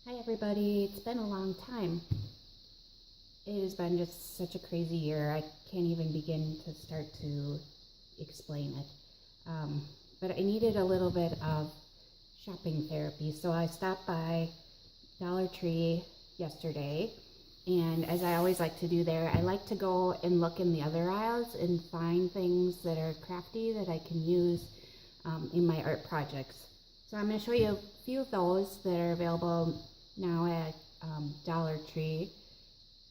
Hi everybody, it's been a long time. It has been just such a crazy year. I can't even begin to start to explain it. But I needed a little bit of shopping therapy, so I stopped by Dollar Tree yesterday, and as I always like to do there, I like to go and look in the other aisles and find things that are crafty that I can use in my art projects. So I'm going to show you a few of those that are available now at Dollar Tree,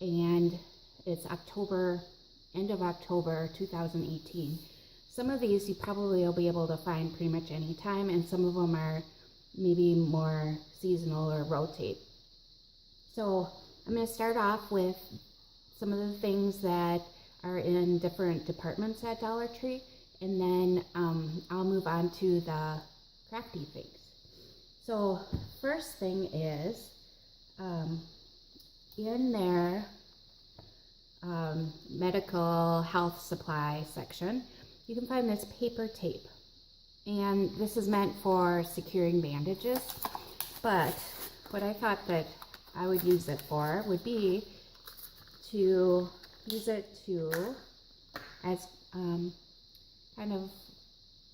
and it's end of October 2018. Some of these you probably will be able to find pretty much any time, and some of them are maybe more seasonal or rotate. So I'm going to start off with some of the things that are in different departments at Dollar Tree, and then I'll move on to the crafty things. So first thing is in their medical health supply section, you can find this paper tape, and this is meant for securing bandages, but what I thought that I would use it for would be to use it as kind of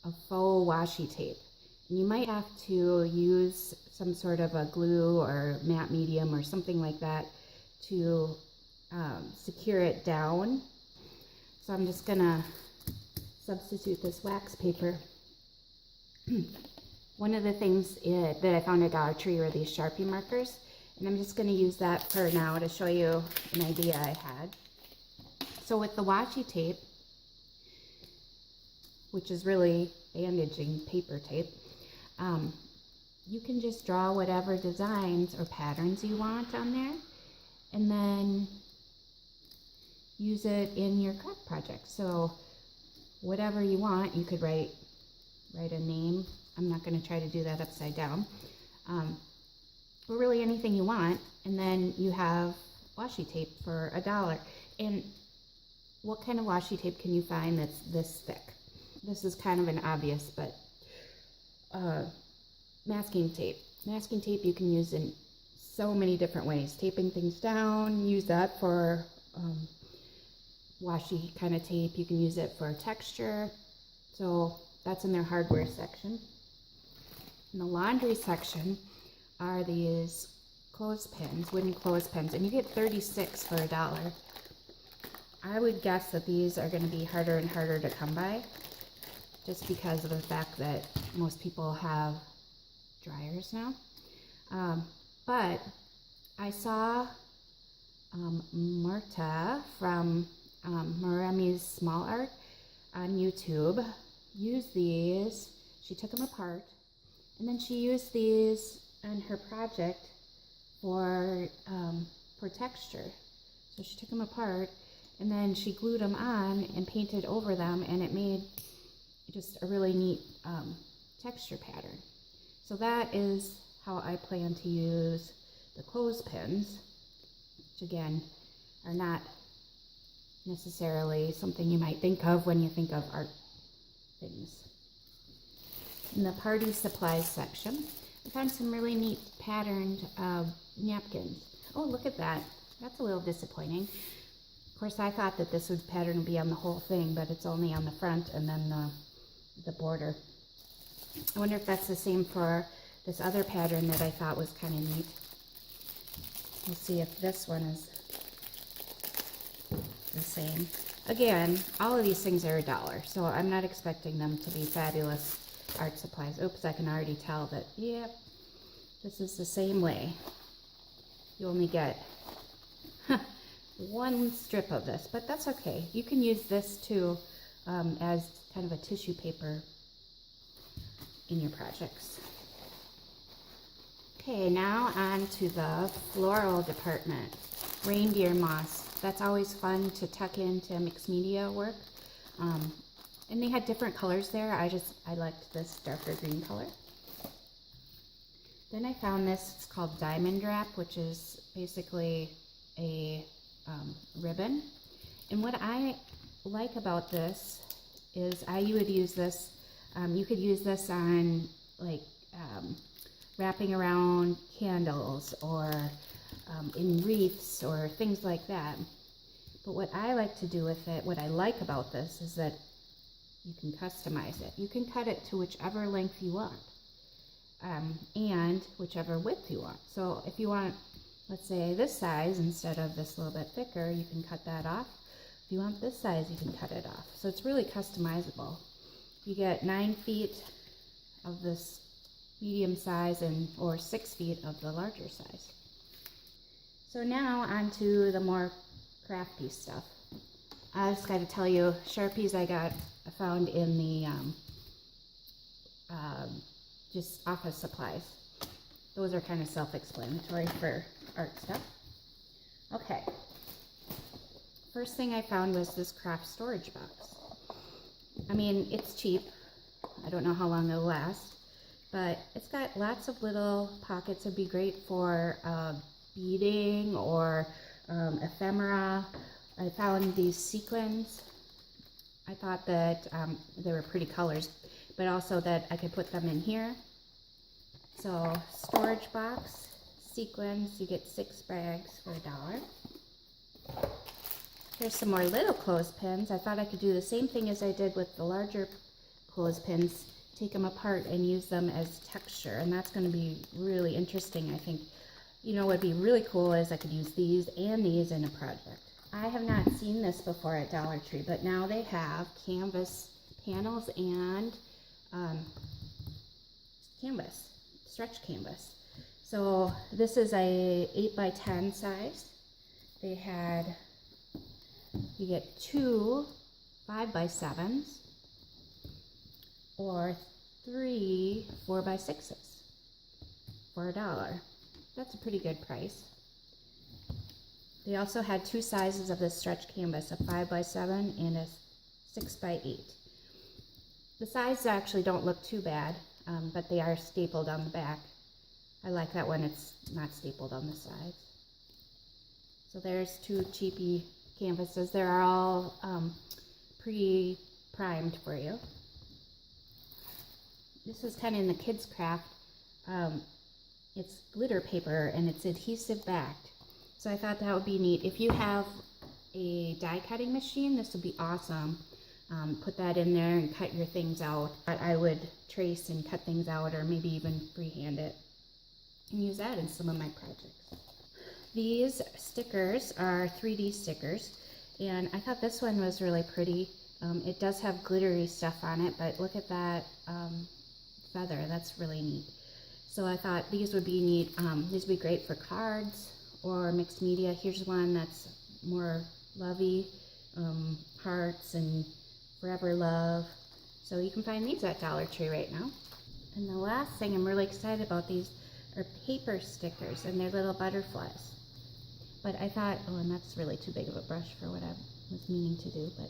a faux washi tape. And you might have to use some sort of a glue or matte medium or something like that to secure it down. So I'm just gonna substitute this wax paper. One of the things that I found at Dollar Tree were these Sharpie markers, and I'm just gonna use that for now to show you an idea I had. So with the washi tape, which is really bandaging paper tape, you can just draw whatever designs or patterns you want on there, and then use it in your craft project. So whatever you want, you could write a name. I'm not going to try to do that upside down, but really anything you want. And then you have washi tape for $1. And what kind of washi tape can you find that's this thick? This is kind of an obvious, but masking tape. Masking tape you can use in so many different ways. Taping things down, use that for washi kind of tape. You can use it for texture. So that's in their hardware section. In the laundry section are these clothespins, wooden clothespins, and you get 36 for $1. I would guess that these are going to be harder and harder to come by, just because of the fact that most people have dryers now. But I saw Marta from Maremi's Small Art on YouTube use these. She took them apart, and then she used these on her project for texture. So she took them apart, and then she glued them on and painted over them, and it made just a really neat texture pattern. So that is how I plan to use the clothespins, which again are not necessarily something you might think of when you think of art things. In the party supplies section, I found some really neat patterned napkins. Oh, look at that. That's a little disappointing. Of course, I thought that this pattern would be on the whole thing, but it's only on the front and then the border. I wonder if that's the same for this other pattern that I thought was kind of neat. We'll see if this one is the same. Again, all of these things are $1, so I'm not expecting them to be fabulous art supplies. Oops, I can already tell that, yep, this is the same way. You only get one strip of this, but that's okay. You can use this too as kind of a tissue paper in your projects. Okay, now on to the floral department. Reindeer moss. That's always fun to tuck into mixed media work. And they had different colors there. I liked this darker green color. Then I found this, it's called Diamond Wrap, which is basically a ribbon. And what I like about this is you would use this, you could use this on like wrapping around candles or in wreaths or things like that. But what I like to do with it, what I like about this is that you can customize it. You can cut it to whichever length you want and whichever width you want. So if you want, let's say this size instead of this little bit thicker, you can cut that off. If you want this size, you can cut it off. So it's really customizable. You get 9 feet of this medium size or 6 feet of the larger size. So now on to the more crafty stuff. I just got to tell you, Sharpies I found in the just office supplies. Those are kind of self-explanatory for art stuff. Okay. First thing I found was this craft storage box. I mean, it's cheap. I don't know how long it'll last, but it's got lots of little pockets. It'd be great for beading or ephemera. I found these sequins. I thought that they were pretty colors, but also that I could put them in here. So storage box, sequins, you get 6 bags for $1. Here's some more little clothespins. I thought I could do the same thing as I did with the larger clothespins, take them apart and use them as texture, and that's going to be really interesting, I think. You know what would be really cool is I could use these and these in a project. I have not seen this before at Dollar Tree, but now they have canvas panels and canvas, stretch canvas. So this is a 8 by 10 size. They had, you get 2 5 by 7s or 3 4 by 6s for $1. That's a pretty good price. They also had 2 sizes of this stretch canvas, a 5 by 7 and a 6 by 8. The sizes actually don't look too bad, but they are stapled on the back. I like that when it's not stapled on the sides. So there's 2 cheapy canvases. They're all pre-primed for you. This is kind of in the kids' craft. It's glitter paper and it's adhesive backed. So I thought that would be neat. If you have a die cutting machine, this would be awesome. Put that in there and cut your things out. I would trace and cut things out or maybe even freehand it and use that in some of my projects. These stickers are 3D stickers and I thought this one was really pretty. It does have glittery stuff on it, but look at that feather. That's really neat. So I thought these would be neat. These would be great for cards or mixed media. Here's one that's more lovey, hearts and forever love. So you can find these at Dollar Tree right now. And the last thing I'm really excited about, these are paper stickers and they're little butterflies. But I thought, oh, and that's really too big of a brush for what I was meaning to do, but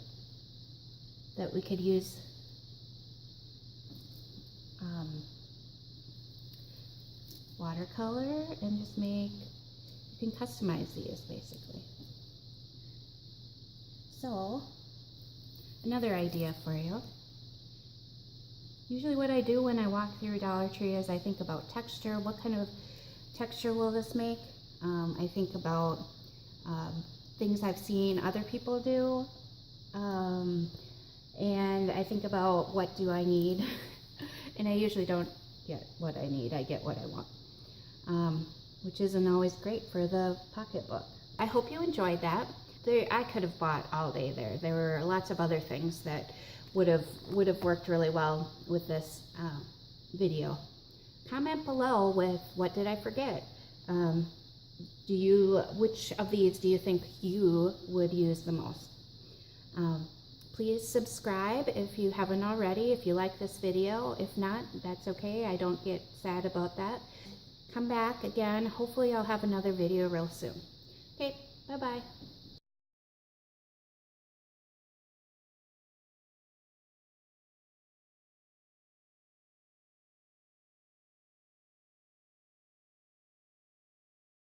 that we could use watercolor and just make, you can customize these basically. So another idea for you. Usually what I do when I walk through Dollar Tree is I think about texture. What kind of texture will this make? I think about things I've seen other people do. And I think about what do I need? And I usually don't get what I need. I get what I want. Which isn't always great for the pocketbook. I hope you enjoyed that. I could have bought all day there. There were lots of other things that would have worked really well with this video. Comment below with what did I forget? Which of these do you think you would use the most? Please subscribe if you haven't already, if you like this video. If not, that's okay. I don't get sad about that. Come back again. Hopefully I'll have another video real soon. Okay, bye-bye.